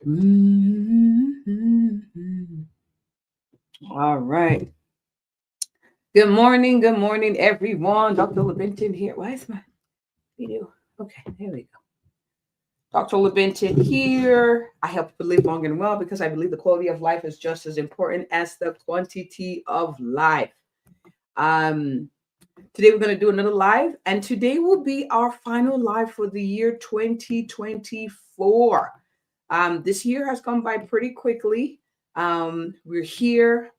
Mhm. All right. Good morning, everyone. Dr. Levinton here. Why is my video? Okay, there we go. Dr. Levinton here. I help people live long and well because I believe the quality of life is just as important as the quantity of life. Um, Today we're going to do another live, and today will be our final live for the year 2024. This year has gone by pretty quickly. We're here.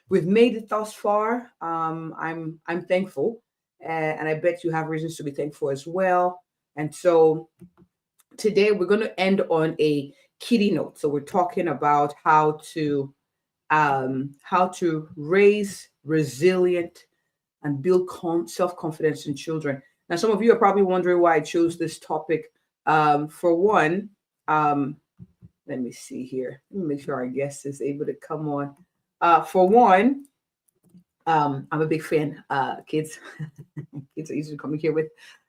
We've made it thus far. I'm thankful, and I bet you have reasons to be thankful as well. And so today we're going to end on a kitty note. So we're talking about how to raise resilient and build self-confidence in children. Now, some of you are probably wondering why I chose this topic. For one, um, let me see here. Let me make sure our guest is able to come on. For one, I'm a big fan. Kids, kids are easy to communicate with,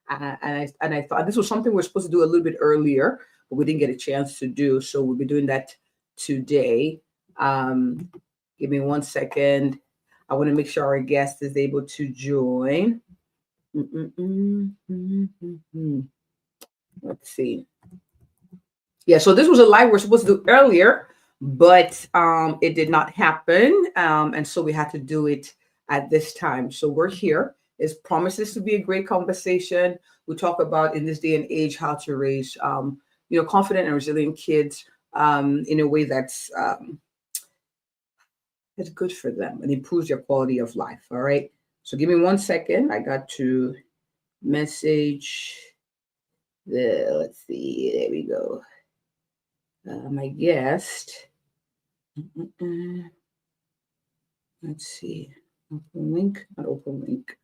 and I thought this was something we're supposed to do a little bit earlier, but we didn't get a chance to do. So we'll be doing that today. Um, Give me 1 second. I want to make sure our guest is able to join. Let's see. Yeah, so this was a live we're supposed to do earlier, but it did not happen. And so we had to do it at this time. So we're here. It promises to be a great conversation. We talk about in this day and age how to raise confident and resilient kids in a way that's good for them and improves their quality of life. All right. So give me 1 second. I got to message let's see. There we go. My guest. Let's see. Open link. Not open link.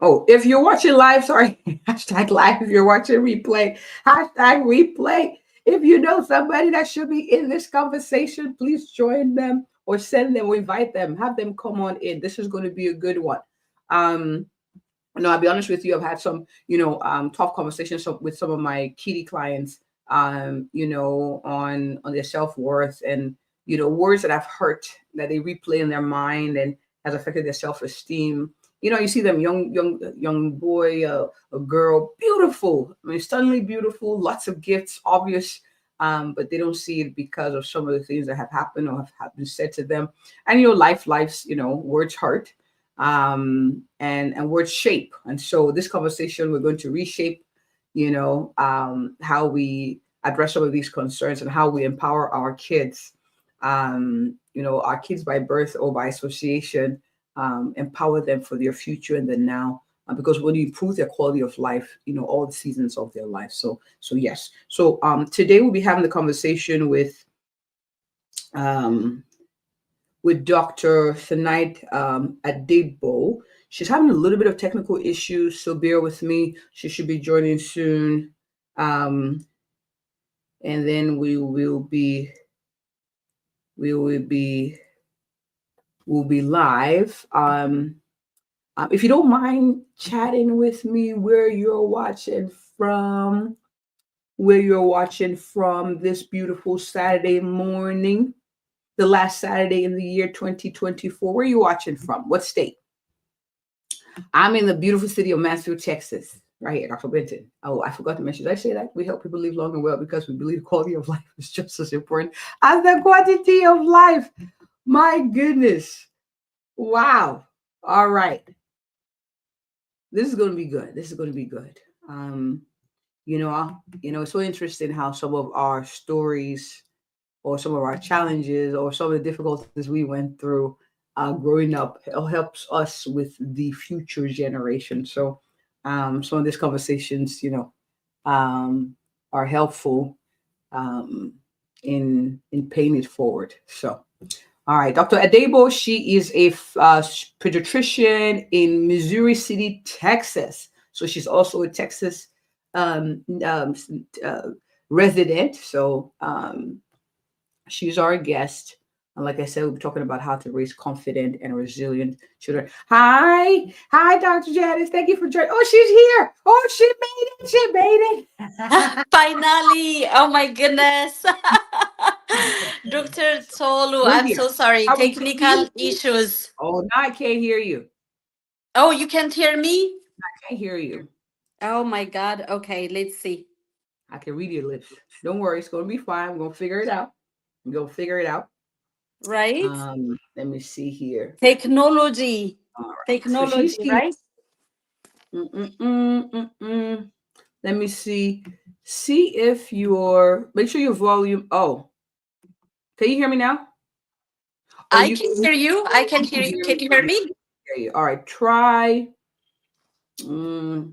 Oh, if you're watching live, sorry, hashtag live. If you're watching replay, hashtag replay. If you know somebody that should be in this conversation, please join them or send them or invite them. Have them come on in. This is going to be a good one. No, I'll be honest with you. I've had some, tough conversations with some of my kitty clients, on their self-worth and, words that I've hurt that they replay in their mind and has affected their self-esteem. You see them young boy, a girl, beautiful. I mean, stunningly beautiful, lots of gifts, obvious, but they don't see it because of some of the things that have happened or have been said to them. And life's words hurt, and words shape. And so this conversation, we're going to reshape, how we address some of these concerns and how we empower our kids, our kids by birth or by association, empower them for their future and the now. Because when you improve their quality of life, all the seasons of their life. So yes. So today we'll be having the conversation um, with Dr. Senait Adebo. She's having a little bit of technical issues, so bear with me. She should be joining soon. And then we'll be live. If you don't mind chatting with me where you're watching from, this beautiful Saturday morning, the last Saturday in the year 2024. Where are you watching from? What state? I'm in the beautiful city of Mansfield, Texas, right here, Dr. Benton. Oh, I forgot to mention. Did I say that? We help people live long and well because we believe the quality of life is just as important as the quantity of life. My goodness. Wow. All right. This is going to be good. It's so interesting how some of our stories or some of our challenges or some of the difficulties we went through growing up helps us with the future generation. So some of these conversations, are helpful in paying it forward. So, all right, Dr. Adebo, she is a pediatrician in Missouri City, Texas. So she's also a Texas um, um, uh, resident. So she's our guest And like I said, we'll be talking about how to raise confident and resilient children. Hi, Dr. Janice. Thank you for joining. Oh, she's here. Oh, she made it. She made it. Finally. Oh my goodness. Dr. Tolu, We're I'm here. so sorry. How are you? Can Technical you hear me? issues. Oh, now I can't hear you. Oh, you can't hear me? I can't hear you. Oh my God. Okay, let's see. I can read your lips. Don't worry. It's going to be fine. We're going to figure it out. We're going to figure it out. Right? Let me see here. Technology. All right. So she's Technology, here. right? Let me see. See if make sure your volume. Oh, can you hear me now? Oh, I you can hear you. I can can hear you. hear Can me. you hear me? Hear you. All right. Try. Let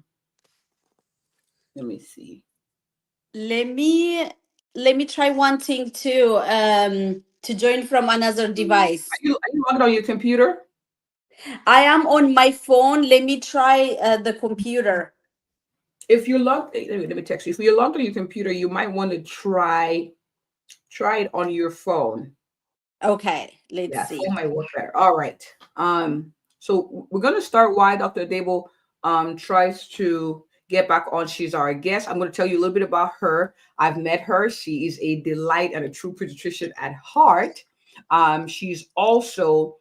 me see. Let me try one thing to join from another device. Are you logged on your computer? I am on my phone. Let me try the computer. If you're logged, let me text you. If you're logged on your computer, you might want to try it on your phone. Okay, let's Yeah, phone see. might work better. All right. So we're gonna start why Dr. Adebo tries to get back on. She's our guest. I'm gonna tell you a little bit about her. I've met her. She is a delight and a true pediatrician at heart. She's also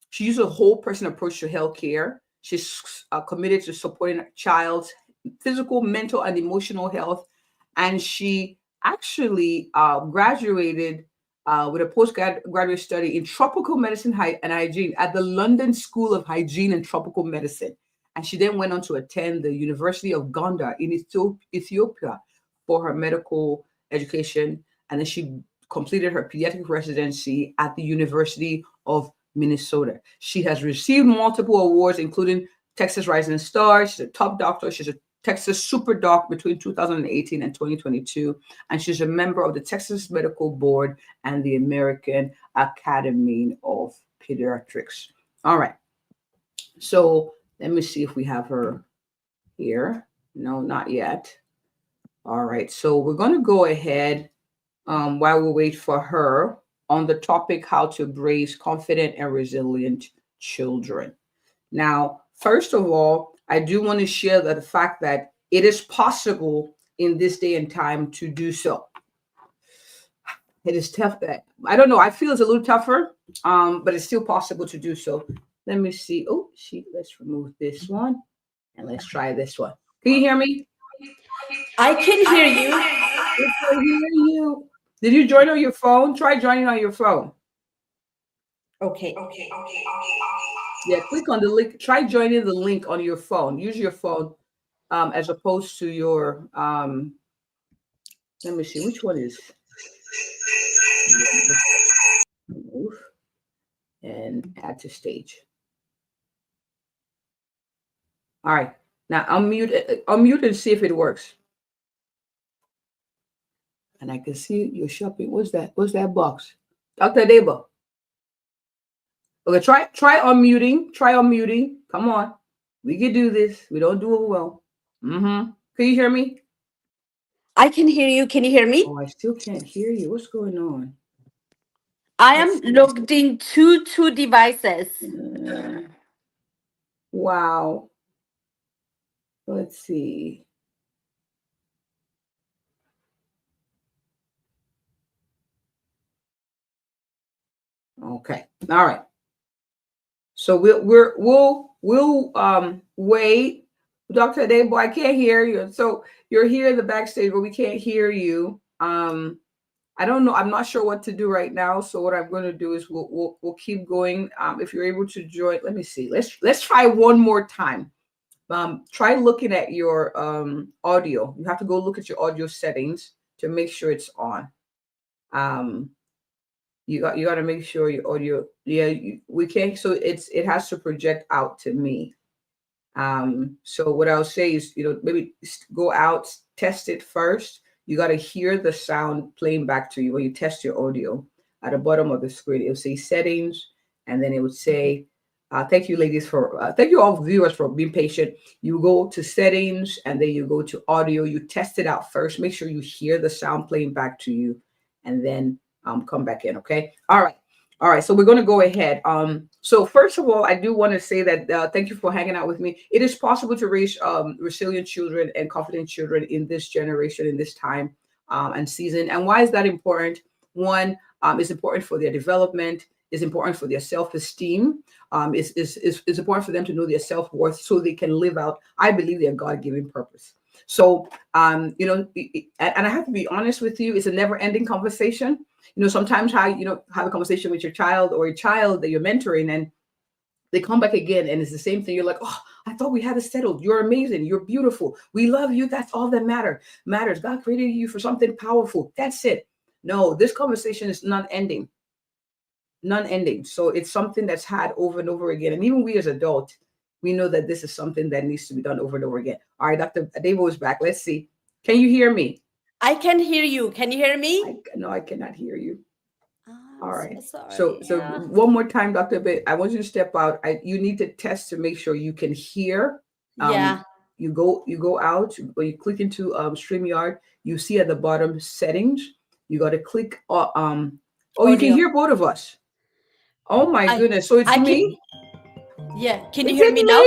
she uses a whole person approach to healthcare. She's committed to supporting a child's physical, mental, and emotional health. And she actually graduated with a postgraduate study in tropical medicine and hygiene at the London School of Hygiene and Tropical Medicine. And she then went on to attend the University of Gondar in Ethiopia for her medical education. And then she completed her pediatric residency at the University of Minnesota. She has received multiple awards, including Texas Rising Star. She's a top doctor. She's a Texas Super Doc between 2018 and 2022. And she's a member of the Texas Medical Board and the American Academy of Pediatrics. All right. So let me see if we have her here. No, not yet. All right. So we're going to go ahead while we wait for her on the topic how to raise confident and resilient children. Now, first of all, I do want to share the fact that it is possible in this day and time to do so. It is tough. I don't know. I feel it's a little tougher, but it's still possible to do so. Let me see. Oh, let's remove this one and let's try this one. Can you hear me? I can hear you. I can hear you. Did you join on your phone? Try joining on your phone. Okay. Yeah, click on the link. Try joining the link on your phone. Use your phone as opposed to your. Let me see. Which one is? Remove and add to stage. All right. Now unmute and see if it works. And I can see you're shopping. What's that? What's that box? Dr. Adebo. Okay, try unmuting. Try unmuting. Come on. We can do this. We don't do it well. Mm-hmm. Can you hear me? I can hear you. Can you hear me? Oh, I still can't hear you. What's going on? I Let's am see. logged into two devices. Wow. Let's see. Okay. All right. So we'll wait. Dr. Adebo, I can't hear you. So you're here in the backstage, but we can't hear you. I don't know. I'm not sure what to do right now. So what I'm going to do is we'll keep going. If you're able to join, let me see. Let's try one more time. Try looking at your audio. You have to go look at your audio settings to make sure it's on. You got to make sure your audio. Yeah, we can't. So it has to project out to me. So what I'll say is, maybe go out, test it first. You got to hear the sound playing back to you when you test your audio. At the bottom of the screen, it'll say settings, and then it would say, thank you, ladies, thank you all viewers for being patient. You go to settings, and then you go to audio. You test it out first. Make sure you hear the sound playing back to you, and then come back in. Okay. All right. So we're going to go ahead. So first of all, I do want to say that thank you for hanging out with me. It is possible to raise resilient children and confident children in this generation, in this time and season. And why is that important? One, it's important for their development. It's important for their self-esteem. It's important for them to know their self-worth so they can live out, I believe, their God-given purpose. So, you know, and I have to be honest with you, it's a never-ending conversation. You know, sometimes have a conversation with your child or a child that you're mentoring, and they come back again, and it's the same thing. You're like, oh, I thought we had it settled. You're amazing. You're beautiful. We love you. That's all that matters. God created you for something powerful. That's it. No, this conversation is non-ending. Non-ending. So it's something that's had over and over again. And even we as adults, we know that this is something that needs to be done over and over again. All right, Dr. Adebo is back. Let's see. Can you hear me? I can hear you. Can you hear me? No, I cannot hear you. All right. So sorry. So one more time, Dr. Adebo, I want you to step out. You need to test to make sure you can hear. Yeah. You go out, or you click into StreamYard. You see at the bottom settings. You got to click. Oh, you can hear both of us. Oh my goodness! So it's me. Yeah. Can you hear me now?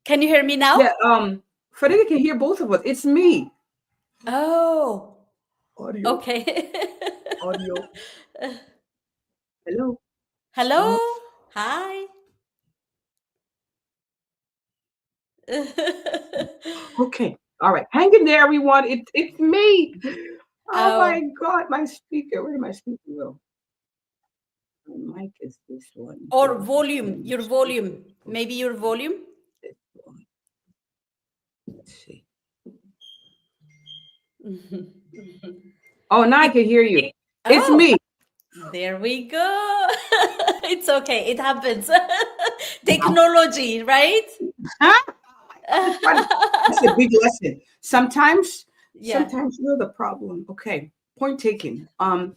Can you hear me now? Yeah. Frederica can hear both of us. It's me. Oh. Audio. Okay. Audio. Hello. Hello. Hi. Okay. All right. Hang in there, everyone. It's me. Oh my God! My speaker. Where did my speaker go? My mic is this one. Or volume. Your volume. Maybe your volume. Let's see. Oh, now I can hear you. It's me. There we go. It's okay. It happens. Technology, right? That's a big lesson. Sometimes you're the problem. Okay. Point taken.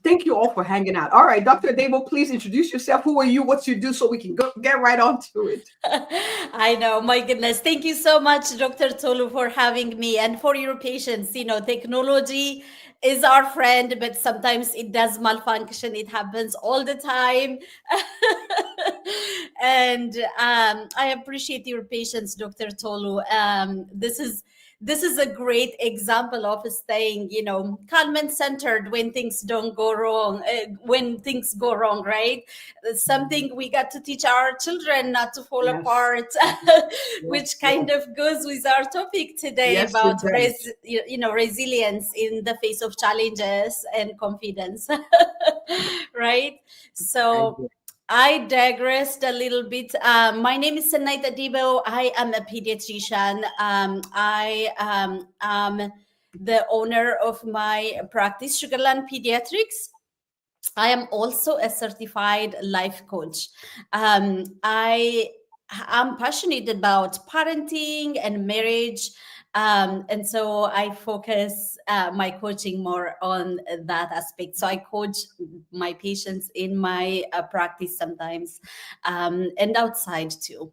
Thank you all for hanging out. All right, Dr. Adebo, please introduce yourself. Who are you? What you do, so we can get right on to it. I know, my goodness. Thank you so much, Dr. Tolu, for having me and for your patience. You know, technology is our friend, but sometimes it does malfunction. It happens all the time. And I appreciate your patience, Dr. Tolu. This is a great example of staying, you know, calm and centered when things don't go wrong, when things go wrong, right? It's something we got to teach our children not to fall apart, which kind of goes with our topic today about resilience in the face of challenges and confidence, right? So I digressed a little bit. My name is Senait Adebo. I am a pediatrician. I am the owner of my practice, Sugar Land Pediatrics. I am also a certified life coach. I am passionate about parenting and marriage. And so I focus my coaching more on that aspect. So I coach my patients in my practice sometimes and outside too.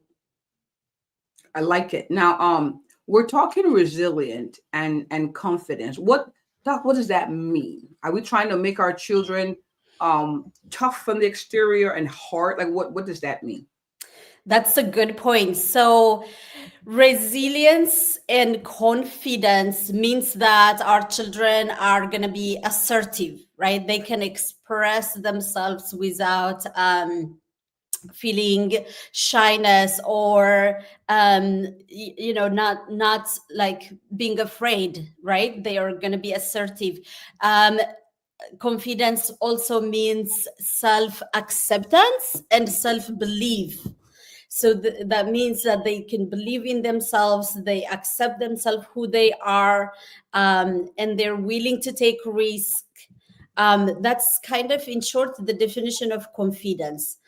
I like it. Now, we're talking resilient and confidence. Doc, what does that mean? Are we trying to make our children tough from the exterior and hard? Like, what does that mean? That's a good point. So resilience and confidence means that our children are going to be assertive, right? They can express themselves without feeling shyness or you know, not like being afraid, right? They are going to be assertive. Confidence also means self-acceptance and self-belief. So that means that they can believe in themselves, they accept themselves who they are, and they're willing to take risk. That's kind of, in short, the definition of confidence.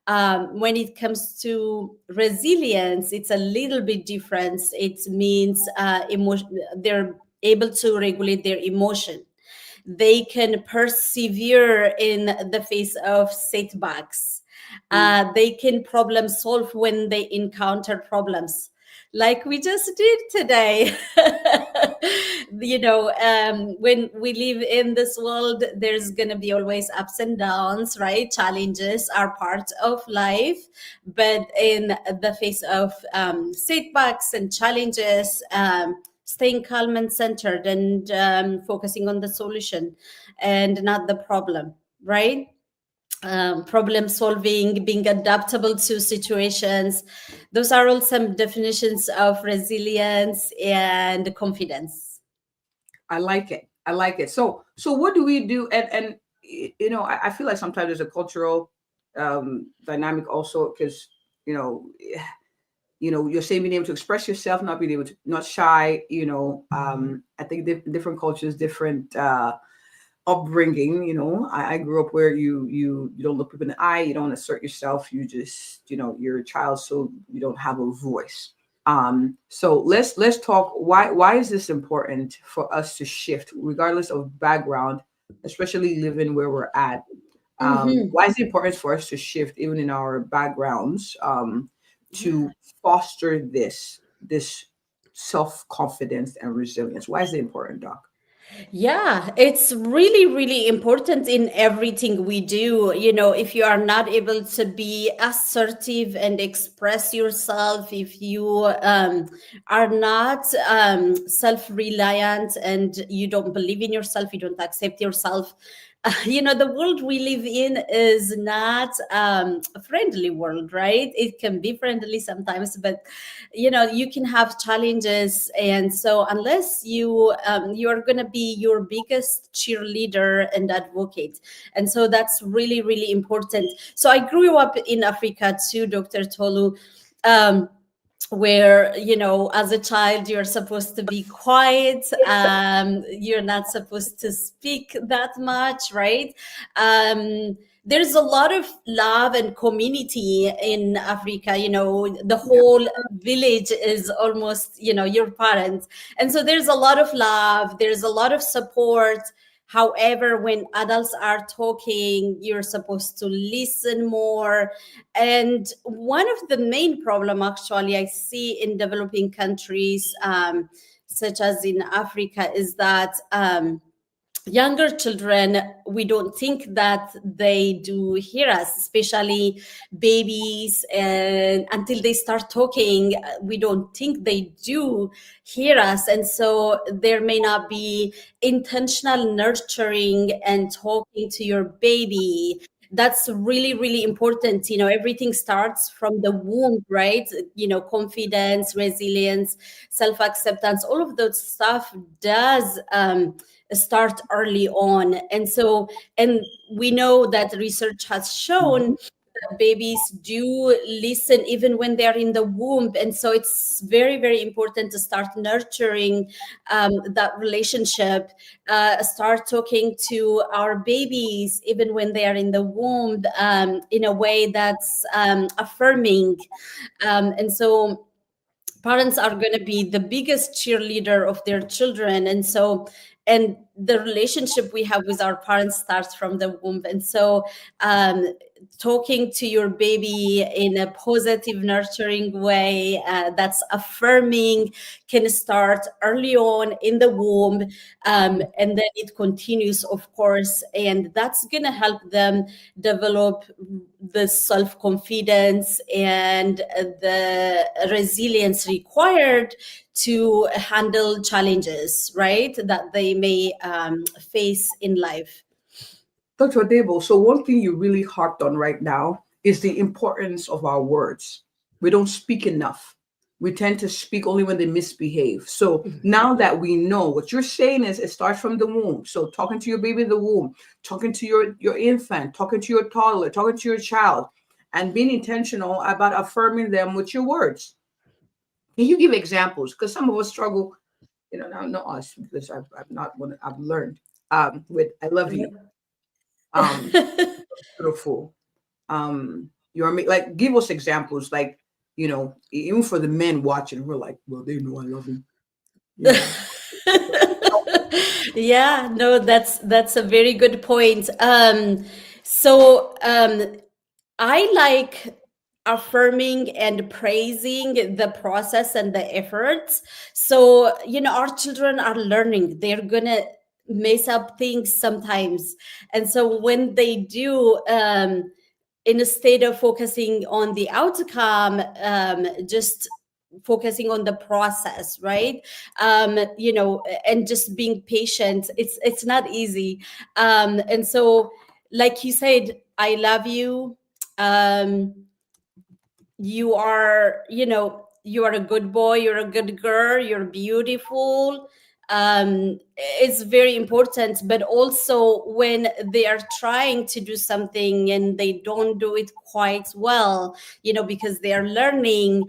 When it comes to resilience, it's a little bit different. It means they're able to regulate their emotion. They can persevere in the face of setbacks. They can problem solve when they encounter problems, like we just did today. when we live in this world, there's going to be always ups and downs, right? Challenges are part of life, but in the face of setbacks and challenges, staying calm and centered, and focusing on the solution and not the problem, right? Problem solving, being adaptable to situations. Those are all some definitions of resilience and confidence. I like it. I like it. So what do we do? And I feel like sometimes there's a cultural dynamic also, because you're saying being able to express yourself, not being able to, not shy. I think different cultures, different upbringing. I grew up where you don't look people in the eye, you don't assert yourself, you just you're a child, so you don't have a voice. So let's talk, why is this important for us to shift regardless of background, especially living where we're at. Why is it important for us to shift even in our backgrounds, to foster this self-confidence and resilience? Why is it important, Doc? Yeah, it's really, really important in everything we do. If you are not able to be assertive and express yourself, if you are not self-reliant and you don't believe in yourself, you don't accept yourself, the world we live in is not a friendly world, right? It can be friendly sometimes, but you can have challenges, and so unless you are going to be your biggest cheerleader and advocate, and so that's really, really important. So I grew up in Africa too, Dr. Tolu. Where as a child you're supposed to be quiet, you're not supposed to speak that much, right? There's a lot of love and community in Africa. The whole village is almost your parents, and so there's a lot of love, there's a lot of support. However, when adults are talking, you're supposed to listen more. And one of the main problem, actually, I see in developing countries, such as in Africa, is that younger children, we don't think that they do hear us, especially babies, and until they start talking, we don't think they do hear us. And so there may not be intentional nurturing and talking to your baby. That's really, really important. Everything starts from the womb, right? Confidence, resilience, self-acceptance, all of those stuff does start early on. And we know that research has shown that babies do listen even when they're in the womb. And so it's very, very important to start nurturing that relationship, start talking to our babies even when they are in the womb, in a way that's affirming. And so parents are going to be the biggest cheerleader of their children. And the relationship we have with our parents starts from the womb. And so talking to your baby in a positive, nurturing way, that's affirming, can start early on in the womb, and then it continues, of course, and that's going to help them develop the self-confidence and the resilience required to handle challenges, right, that they may face in life. Dr. Adebo, so one thing you really harped on right now is the importance of our words. We don't speak enough. We tend to speak only when they misbehave. So now that we know, what you're saying is it starts from the womb. So talking to your baby in the womb, talking to your infant, talking to your toddler, talking to your child, and being intentional about affirming them with your words. Can you give examples? Because some of us struggle, not us, because I've learned with I love you. Beautiful. You're like, give us examples, like, even for the men watching, we're like, well, they know I love him. Yeah, no, that's a very good point. So I affirming and praising the process and the efforts. So, our children are learning. They're gonna mess up things sometimes. And so when they do, instead of focusing on the outcome, just focusing on the process, right? And just being patient. It's not easy. And so, like you said, I love you. You are, you are a good boy, you're a good girl, you're beautiful. It's very important. But also when they are trying to do something and they don't do it quite well, because they are learning,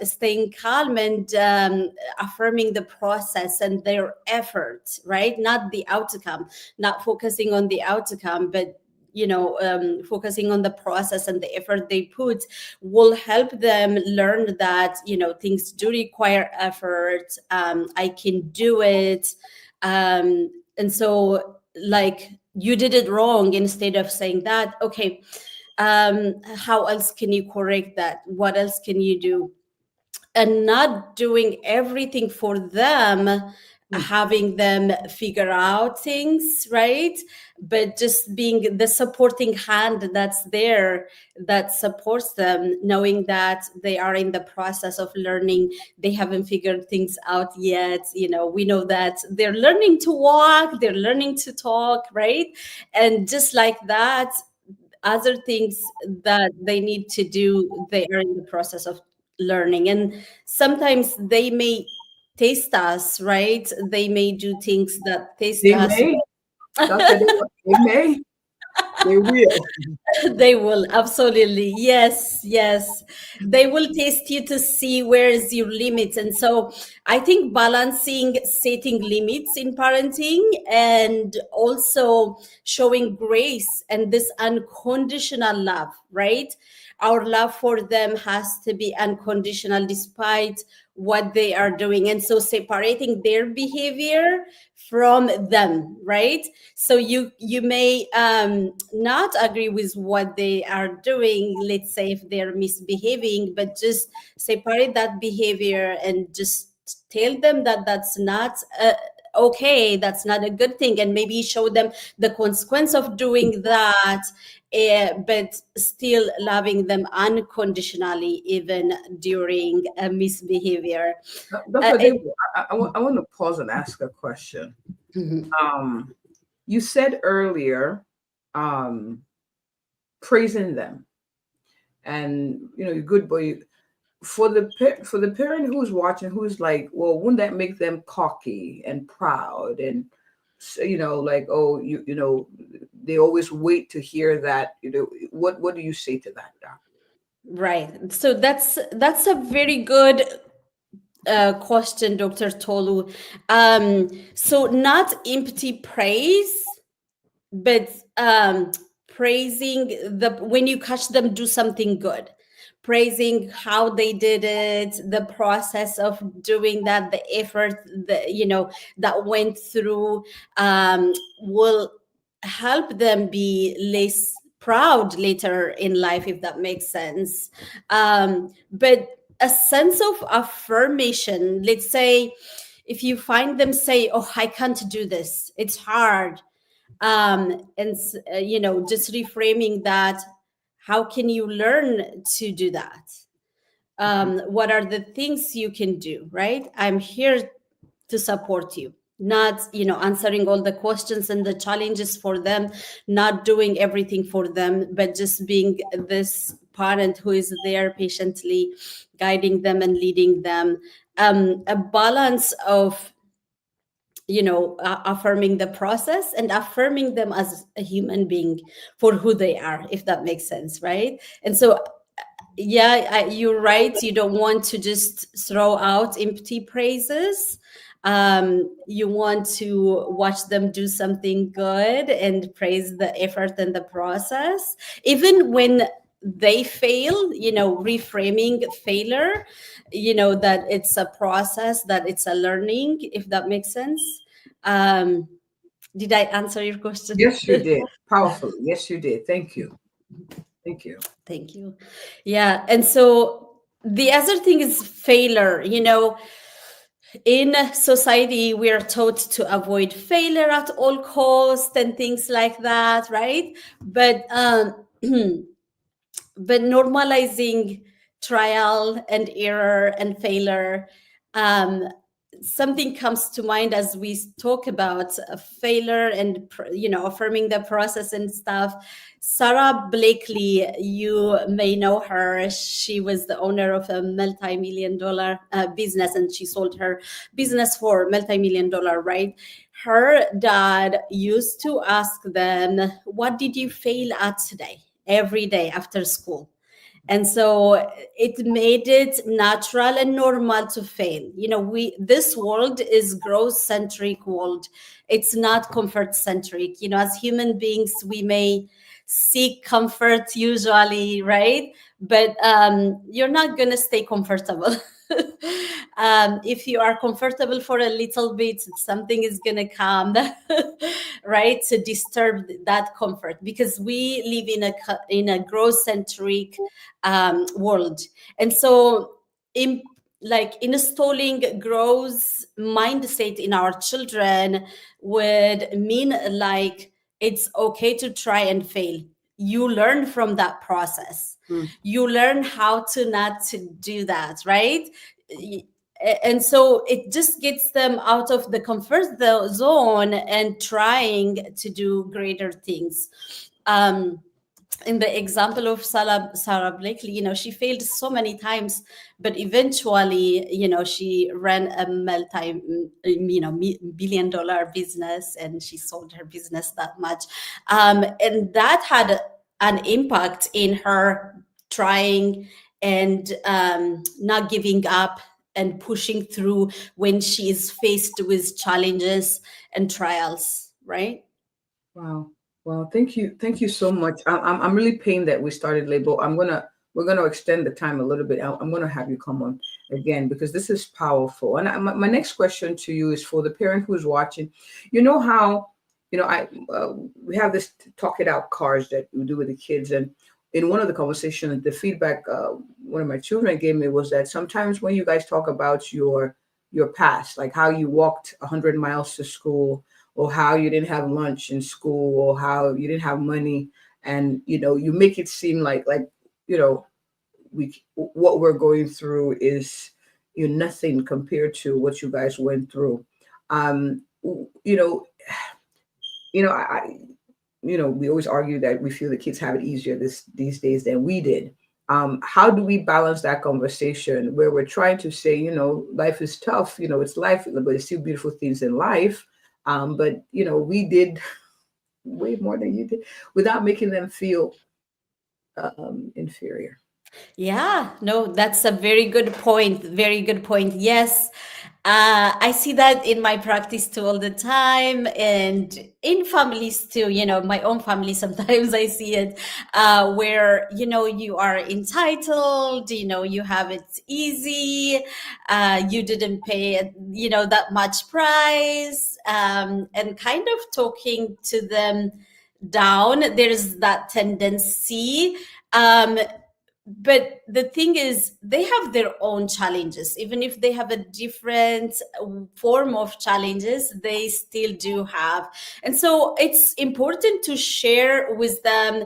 staying calm and affirming the process and their effort, right? Not the outcome, not focusing on the outcome, but focusing on the process and the effort they put will help them learn that things do require effort. I can do it. And so, like, you did it wrong, instead of saying that, okay, how else can you correct that? What else can you do? And not doing everything for them, having them figure out things, right? But just being the supporting hand that's there, that supports them, knowing that they are in the process of learning. They haven't figured things out yet. We know that they're learning to walk, they're learning to talk, right? And just like that, other things that they need to do, they are in the process of learning. And sometimes they may taste us, right? They may do things that taste They us. may, Doctor, they may, they will. They will, absolutely. Yes. They will test you to see where is your limits. And so I think balancing setting limits in parenting and also showing grace and this unconditional love, right? Our love for them has to be unconditional despite what they are doing. And so separating their behavior from them, right? So you may not agree with what they are doing, let's say if they're misbehaving, but just separate that behavior and just tell them that that's not okay, that's not a good thing, and maybe show them the consequence of doing that, but still loving them unconditionally even during a misbehavior. Dr. Adebo, I want to pause and ask a question. You said earlier, praising them, and you're good boy. For the parent who's watching, who's like, well, wouldn't that make them cocky and proud, and like, oh, they always wait to hear that. What do you say to that, Doc? Right. So that's a very good question, Dr. Tolu. So not empty praise, but praising when you catch them do something good, praising how they did it, the process of doing that, the effort that went through, will help them be less proud later in life, if that makes sense. But a sense of affirmation, let's say if you find them say, oh, I can't do this, it's hard, and just reframing that, how can you learn to do that? What are the things you can do, right? I'm here to support you, not answering all the questions and the challenges for them, not doing everything for them, but just being this parent who is there patiently guiding them and leading them. A balance of affirming the process and affirming them as a human being for who they are, if that makes sense, right? And so you're right, you don't want to just throw out empty praises. You want to watch them do something good and praise the effort and the process, even when they fail, reframing failure, that it's a process, that it's a learning, if that makes sense. Did I answer your question? Yes, you did. Powerfully. Yes, you did. Thank you. Thank you. Thank you. Yeah. And so the other thing is failure. In society, we are taught to avoid failure at all costs and things like that, right? But but normalizing trial and error and failure, um, something comes to mind as we talk about failure and affirming the process and stuff. Sarah Blakely, you may know her. She was the owner of a multi-million dollar business, and she sold her business for multi-million dollar, right? Her dad used to ask them, what did you fail at today? Every day after school. And so it made it natural and normal to fail. This world is growth centric world. It's not comfort centric. As human beings, we may seek comfort usually, right? But you're not going to stay comfortable. If you are comfortable for a little bit, something is going to come, right, to disturb that comfort, because we live in a growth centric world. And so installing growth mindset in our children would mean it's okay to try and fail. You learn from that process. You learn how to not to do that, right? And so it just gets them out of the comfort zone and trying to do greater things. In the example of Sarah Blakely, she failed so many times, but eventually, she ran a billion dollar business, and she sold her business that much. And that had an impact in her trying and not giving up and pushing through when she is faced with challenges and trials, right? Wow. Well, thank you. Thank you so much. I'm really pained that we started late, but we're gonna extend the time a little bit. I'm gonna have you come on again because this is powerful. And my next question to you is for the parent who's watching. You know how, we have this talk it out cards that we do with the kids, and in one of the conversations, the feedback one of my children gave me was that sometimes when you guys talk about your past, like how you walked 100 miles to school, or how you didn't have lunch in school, or how you didn't have money, and you make it seem like what we're going through is nothing compared to what you guys went through. um you know I we always argue that we feel the kids have it easier these days than we did. How do we balance that conversation where we're trying to say, life is tough, it's life, but there's still beautiful things in life. But we did way more than you did, without making them feel inferior. Yeah, no, that's a very good point. Very good point. Yes. I see that in my practice too all the time, and in families too. My own family, sometimes I see it where, you are entitled, you have it easy, you didn't pay, that much price, and kind of talking to them down. There's that tendency. But the thing is, they have their own challenges. Even if they have a different form of challenges, they still do have. And so it's important to share with them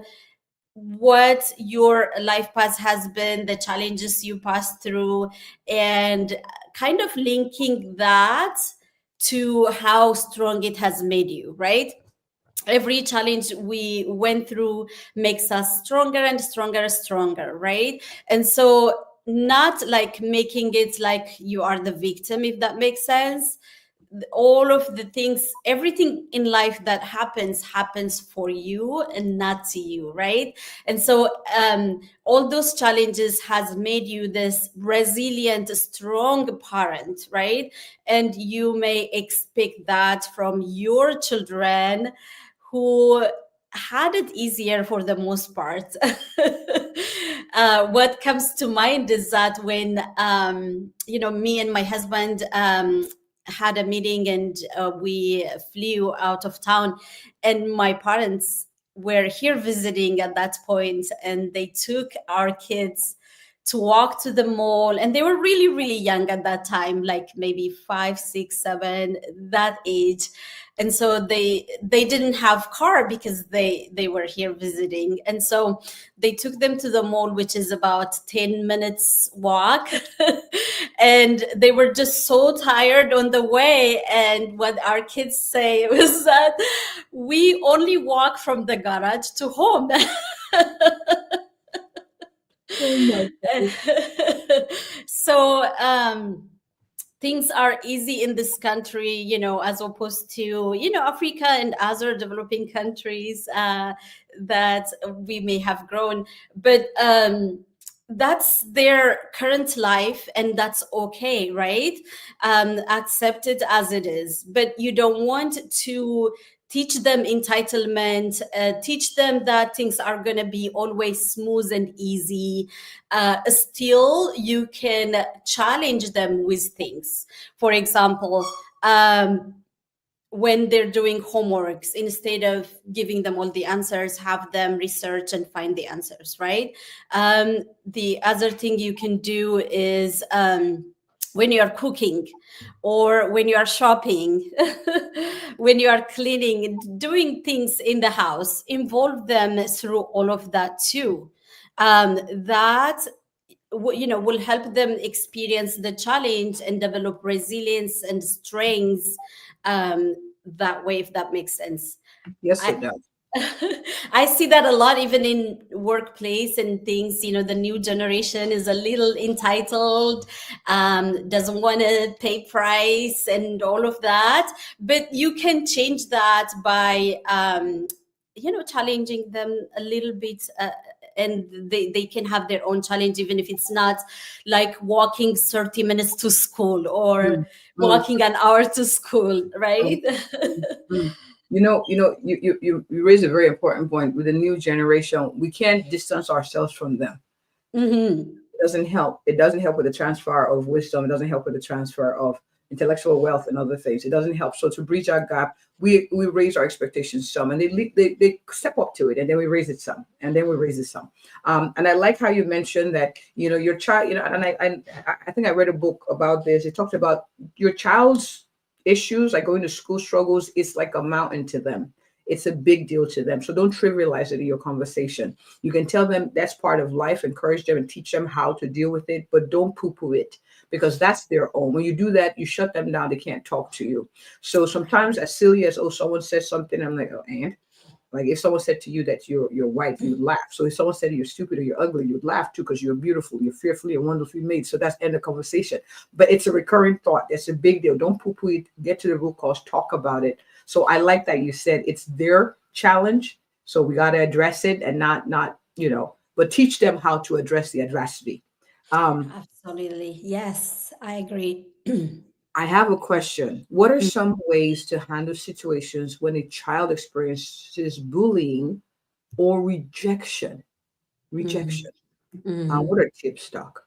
what your life path has been, the challenges you passed through, and kind of linking that to how strong it has made you, right? Every challenge we went through makes us stronger and stronger, right? And so not like making it like you are the victim, if that makes sense. All of the things, everything in life that happens for you and not to you, right? And so all those challenges has made you this resilient, strong parent, right? And you may expect that from your children, who had it easier for the most part. What comes to mind is that when me and my husband had a meeting, and we flew out of town, and my parents were here visiting at that point, and they took our kids to walk to the mall, and they were really, really young at that time, like maybe 5, 6, 7, that age. And so they didn't have car because they were here visiting. And so they took them to the mall, which is about 10 minutes walk. And they were just so tired on the way. And what our kids say was that we only walk from the garage to home. Oh my God. So things are easy in this country, you know, as opposed to, you know, Africa and other developing countries that we may have grown. But that's their current life, and that's okay, right? Accept it as it is. But you don't want to teach them entitlement, teach them that things are going to be always smooth and easy. Still, you can challenge them with things. For example, when they're doing homeworks, instead of giving them all the answers, have them research and find the answers, right? The other thing you can do is when you are cooking, or when you are shopping, when you are cleaning, doing things in the house, involve them through all of that too. That will help them experience the challenge and develop resilience and strengths that way, if that makes sense. Yes, it does. I see that a lot, even in workplace and things. You know, the new generation is a little entitled, doesn't want to pay price and all of that. But you can change that by, challenging them a little bit. And they can have their own challenge, even if it's not like walking 30 minutes to school or walking an hour to school, right? You raise a very important point. With the new generation, we can't distance ourselves from them. Mm-hmm. It doesn't help. It doesn't help with the transfer of wisdom. It doesn't help with the transfer of intellectual wealth and other things. It doesn't help. So to bridge our gap, we raise our expectations some, and they step up to it, and then we raise it some, and then we raise it some. And I like how you mentioned that, your child, and I think I read a book about this. It talked about your child's issues, like going to school struggles, is like a mountain to them. It's a big deal to them. So don't trivialize it in your conversation. You can tell them that's part of life, encourage them and teach them how to deal with it, but don't poo-poo it, because that's their own. When you do that, you shut them down. They can't talk to you. So sometimes, as silly as, someone says something, I'm like, and like if someone said to you that you're white, you would laugh. So if someone said you're stupid or you're ugly, you would laugh too, because you're beautiful, you're fearfully and wonderfully made. So that's end of conversation. But it's a recurring thought. That's a big deal. Don't poo-poo it. Get to the root cause. Talk about it. So I like that you said it's their challenge. So we got to address it, and not but teach them how to address the adversity. Absolutely. Yes, I agree. I have a question. What are some ways to handle situations when a child experiences bullying or rejection? What are tips, Doc?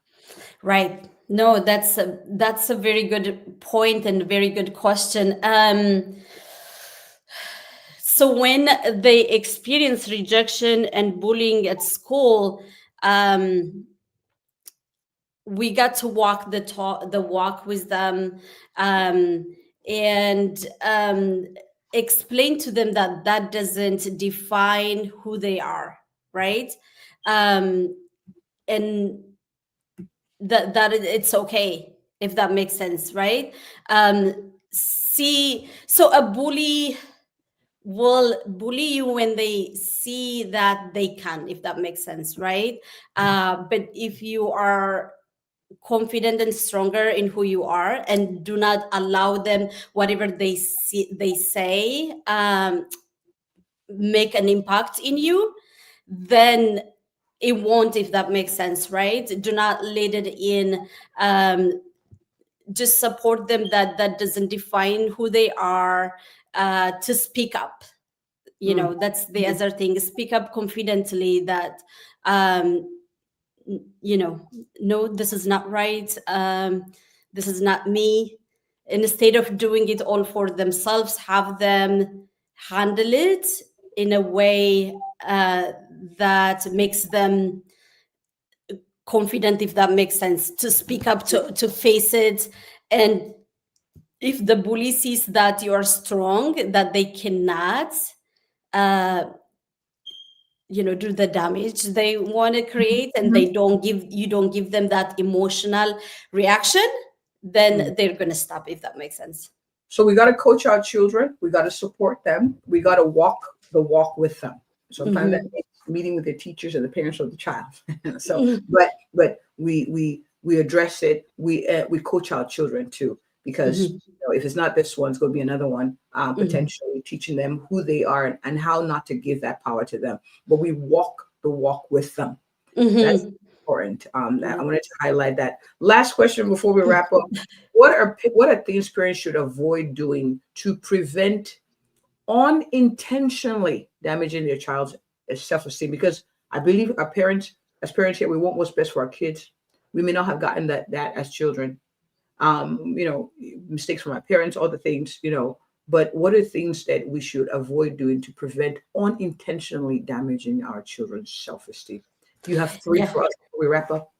Right. No, that's a very good point and a very good question. So when they experience rejection and bullying at school, we got to walk the walk with them, and explain to them that doesn't define who they are, right? And that it's okay, if that makes sense, right? So a bully will bully you when they see that they can, if that makes sense, right? But if you are confident and stronger in who you are, and do not allow them, whatever they say, make an impact in you, then it won't, if that makes sense, right? Do not let it in. Just support them. That doesn't define who they are. To speak up, that's the other thing. Speak up confidently that no, this is not right, this is not me. Instead of doing it all for themselves, have them handle it in a way that makes them confident, if that makes sense, to speak up, to face it. And if the bully sees that you are strong, that they cannot do the damage they want to create, and you don't give them that emotional reaction, then they're going to stop, if that makes sense. So we got to coach our children. We got to support them. We got to walk the walk with them. Sometimes that means meeting with the teachers and the parents of the child. So, but we address it. We coach our children too, because if it's not this one, it's going to be another one. Potentially teaching them who they are and how not to give that power to them. But we walk the walk with them. That's important. I wanted to highlight that. Last question before we wrap up: what are things parents should avoid doing to prevent unintentionally damaging their child's self-esteem? Because I believe as parents here, we want what's best for our kids. We may not have gotten that as children. Mistakes from our parents, all the things, but what are things that we should avoid doing to prevent unintentionally damaging our children's self-esteem? You have 3 for us before we wrap up.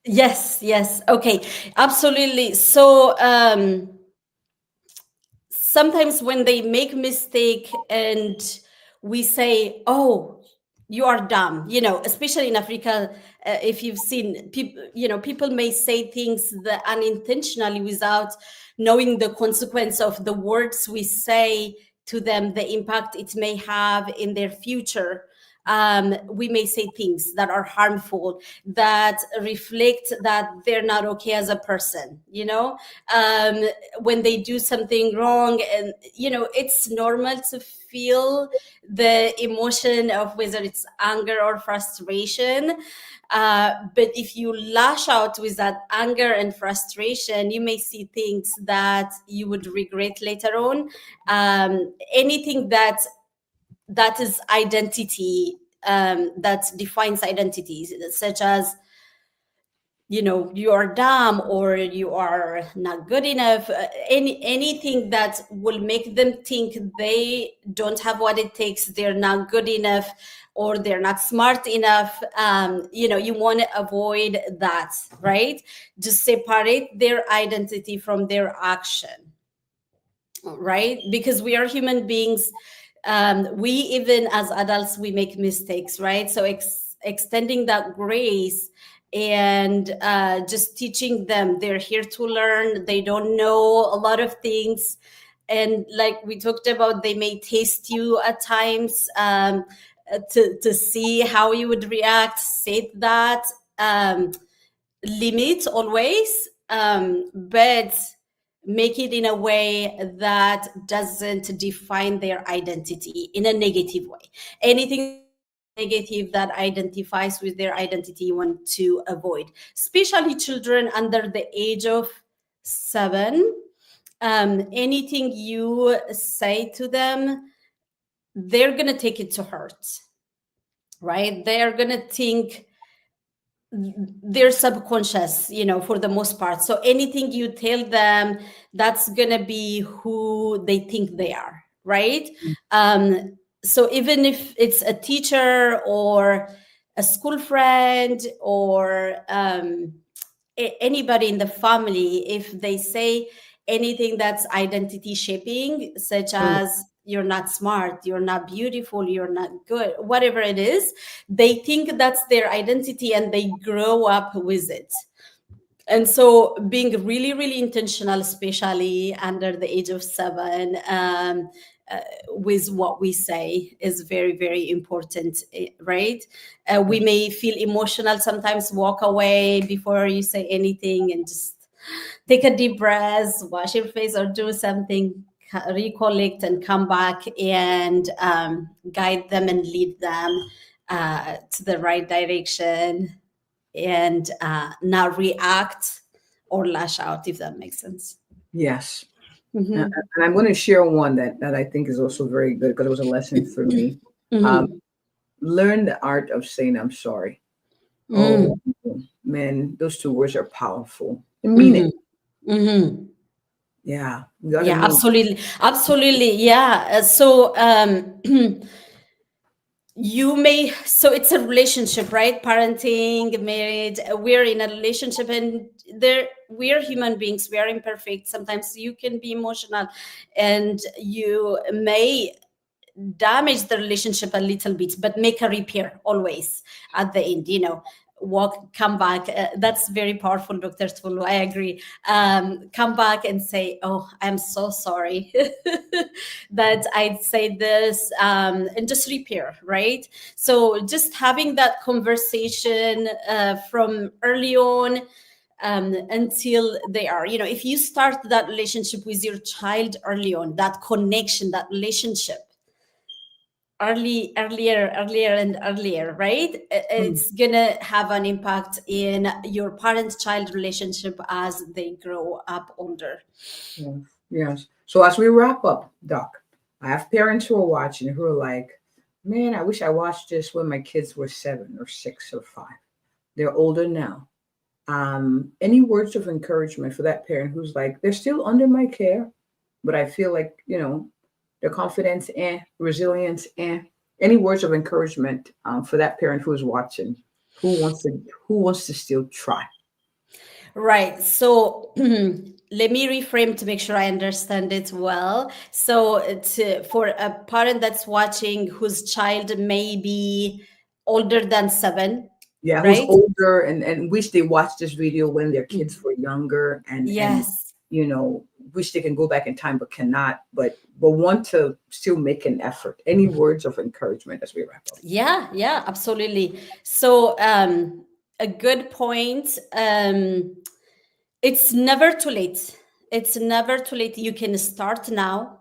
Yes. Okay, absolutely. So sometimes when they make mistake and we say, oh, you are dumb, especially in Africa, if you've seen people may say things that unintentionally, without knowing the consequence of the words we say to them, the impact it may have in their future. We may say things that are harmful, that reflect that they're not okay as a person, when they do something wrong. And, it's normal to feel the emotion of whether it's anger or frustration. But if you lash out with that anger and frustration, you may see things that you would regret later on. Anything that is identity, that defines identities, such as, you are dumb or you are not good enough, anything that will make them think they don't have what it takes, they're not good enough, or they're not smart enough. You want to avoid that, right? Just separate their identity from their action, right? Because we are human beings. We, even as adults, we make mistakes, right? So extending that grace and just teaching them they're here to learn. They don't know a lot of things. And like we talked about, they may taste you at times to see how you would react. Say that, limit always, but make it in a way that doesn't define their identity in a negative way. Anything negative that identifies with their identity, you want to avoid, especially children under the age of 7. Anything you say to them, they're going to take it to heart, right? They're going to think, they're subconscious, for the most part. So anything you tell them, that's going to be who they think they are, right? So even if it's a teacher or a school friend or anybody in the family, if they say anything that's identity shaping, such as you're not smart, you're not beautiful, you're not good, whatever it is, they think that's their identity and they grow up with it. And so being really, really intentional, especially under the age of 7, with what we say is very, very important, right? We may feel emotional sometimes, walk away before you say anything and just take a deep breath, wash your face or do something, recollect and come back and guide them and lead them to the right direction, and not react or lash out, if that makes sense. Yes. And I'm going to share one that I think is also very good, because it was a lesson for me. Learn the art of saying I'm sorry. Oh, man, those 2 words are powerful. And mean it. Yeah. Absolutely. Yeah. So so it's a relationship, right? Parenting, marriage, we're in a relationship, and we're human beings, we are imperfect. Sometimes you can be emotional and you may damage the relationship a little bit, but make a repair always at the end, come back. That's very powerful, Dr. Tulu. I agree. Come back and say, oh, I'm so sorry that I said this, and just repair, right? So just having that conversation from early on, until they are, if you start that relationship with your child early on, that connection, that relationship, earlier and earlier, right? It's gonna have an impact in your parent-child relationship as they grow up older. Yes. Yes. So as we wrap up, Doc, I have parents who are watching who are like, man, I wish I watched this when my kids were 7 or 6 or 5. They're older now. Any words of encouragement for that parent who's like, they're still under my care, but I feel like, their confidence and resilience and any words of encouragement for that parent who is watching, who wants to still try. Right. So let me reframe to make sure I understand it well. So for a parent that's watching whose child may be older than 7, Yeah, who's right? older and wish they watched this video when their kids were younger and Yes. wish they can go back in time but cannot, but want to still make an effort. Any words of encouragement as we wrap up? Yeah, absolutely. So a good point. It's never too late. It's never too late. You can start now.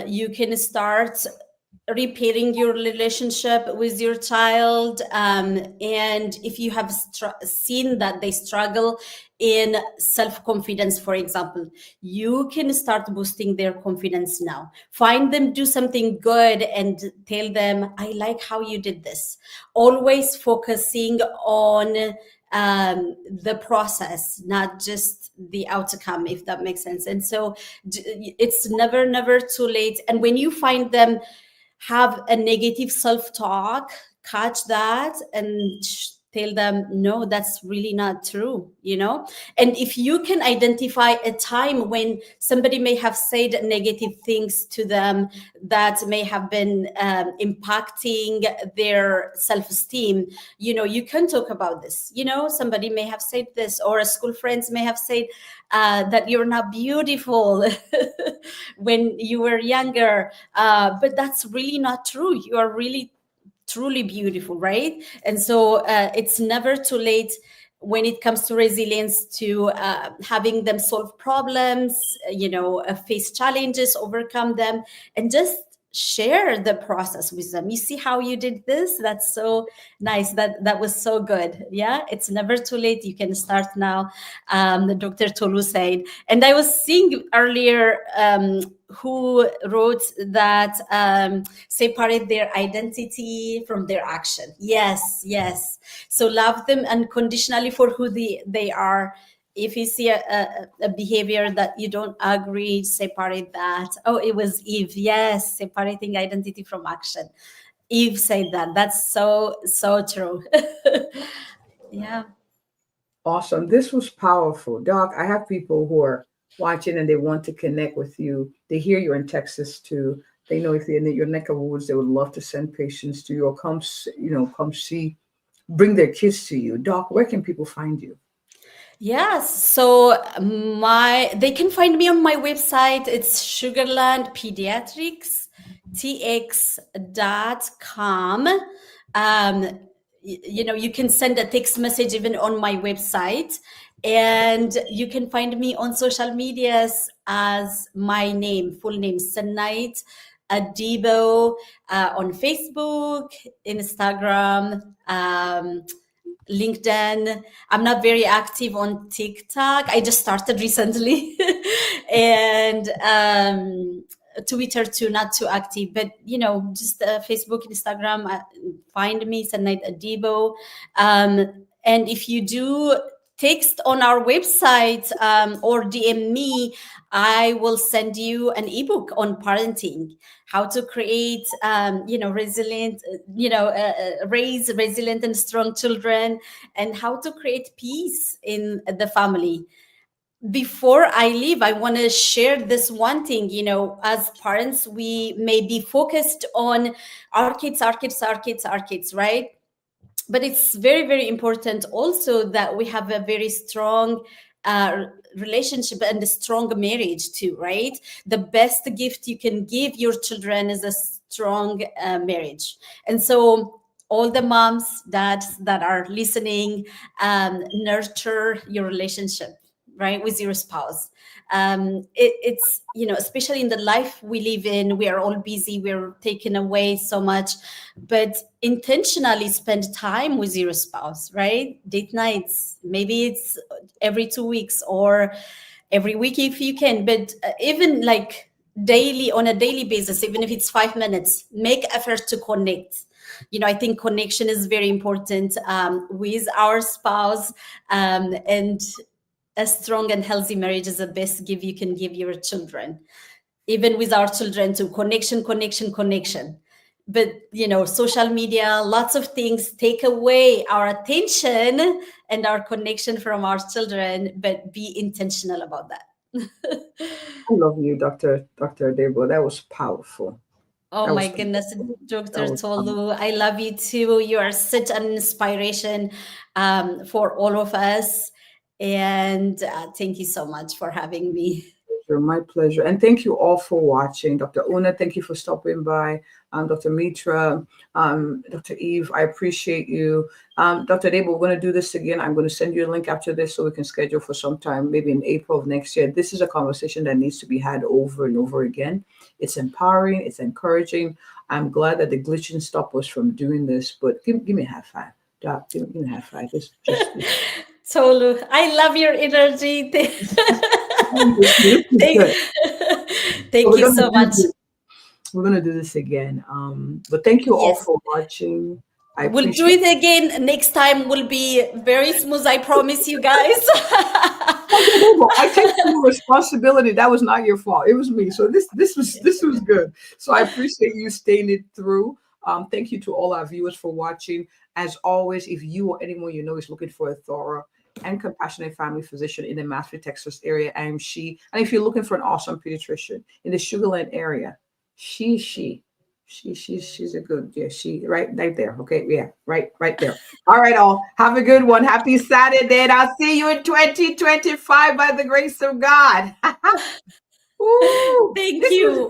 You can start repairing your relationship with your child, and if you have seen that they struggle in self-confidence, for example, you can start boosting their confidence now. Find them, do something good and tell them, I like how you did this. Always focusing on the process, not just the outcome, if that makes sense. And so it's never too late. And when you find them have a negative self-talk, catch that and tell them, no, that's really not true, And if you can identify a time when somebody may have said negative things to them that may have been impacting their self-esteem, you can talk about this. Somebody may have said this, or a school friends may have said that you're not beautiful when you were younger, but that's really not true. You are really truly beautiful, right? And so it's never too late when it comes to resilience, to having them solve problems, face challenges, overcome them, and just share the process with them. You see how you did this? That's so nice. That was so good. Yeah, it's never too late. You can start now. Dr. Tolu said, and I was seeing earlier who wrote that separate their identity from their action. Yes. So love them unconditionally for who they are. If you see a behavior that you don't agree, separate that. Oh, it was Eve. Yes, separating identity from action. Eve said that. That's so true. Yeah. Awesome. This was powerful. Doc, I have people who are watching and they want to connect with you. They hear you're in Texas too. They know if they're in your neck of woods, they would love to send patients to you or come see, bring their kids to you. Doc, where can people find you? Yes, so they can find me on my website. It's Sugar Land Pediatrics, tx.com. You can send a text message even on my website, and you can find me on social medias as my full name, Senait Adebo, on Facebook, Instagram, LinkedIn. I'm not very active on TikTok. I just started recently. And Twitter too, not too active, but just Facebook, Instagram. Find me, Senait Adebo. And if you do text on our website or DM me. I will send you an ebook on parenting, how to create, resilient, raise resilient and strong children, and how to create peace in the family. Before I leave, I want to share this one thing. As parents, we may be focused on our kids, right? But it's very, very important also that we have a very strong relationship and a strong marriage too, right? The best gift you can give your children is a strong marriage. And so all the moms, dads that are listening, nurture your relationship, right, with your spouse. It's especially in the life we live in, we are all busy, we're taken away so much, but intentionally spend time with your spouse, right? Date nights, maybe it's every 2 weeks or every week if you can, but even like daily, on a daily basis, even if it's 5 minutes, make effort to connect. I think connection is very important with our spouse, and a strong and healthy marriage is the best gift you can give your children. Even with our children too, connection. But social media, lots of things take away our attention and our connection from our children, but be intentional about that. I love you, Dr. Adebo. That was powerful. Oh my goodness, Dr. Tolu, I love you too. You are such an inspiration for all of us. And thank you so much for having me. My pleasure. And thank you all for watching. Dr. Una, thank you for stopping by. Dr. Mitra, Dr. Eve, I appreciate you. Dr. Adebo, we're going to do this again. I'm going to send you a link after this so we can schedule for some time, maybe in April of next year. This is a conversation that needs to be had over and over again. It's empowering. It's encouraging. I'm glad that the glitching stopped us from doing this, but give me a high five. Doc, give me a high five. Just Tolu, I love your energy. Thank you so much. We're going to do this again. But thank you all for watching. We'll do it again. Next time will be very smooth. I promise you guys. I take full responsibility. That was not your fault. It was me. So this was good. So I appreciate you staying it through. Thank you to all our viewers for watching. As always, if you or anyone you know is looking for a thorough and compassionate family physician in the Mastery, Texas area, I am she. And if you're looking for an awesome pediatrician in the Sugar Land area, she's a good, she right there. Okay. Yeah. Right there. All right. All have a good one. Happy Saturday. And I'll see you in 2025 by the grace of God. Thank you.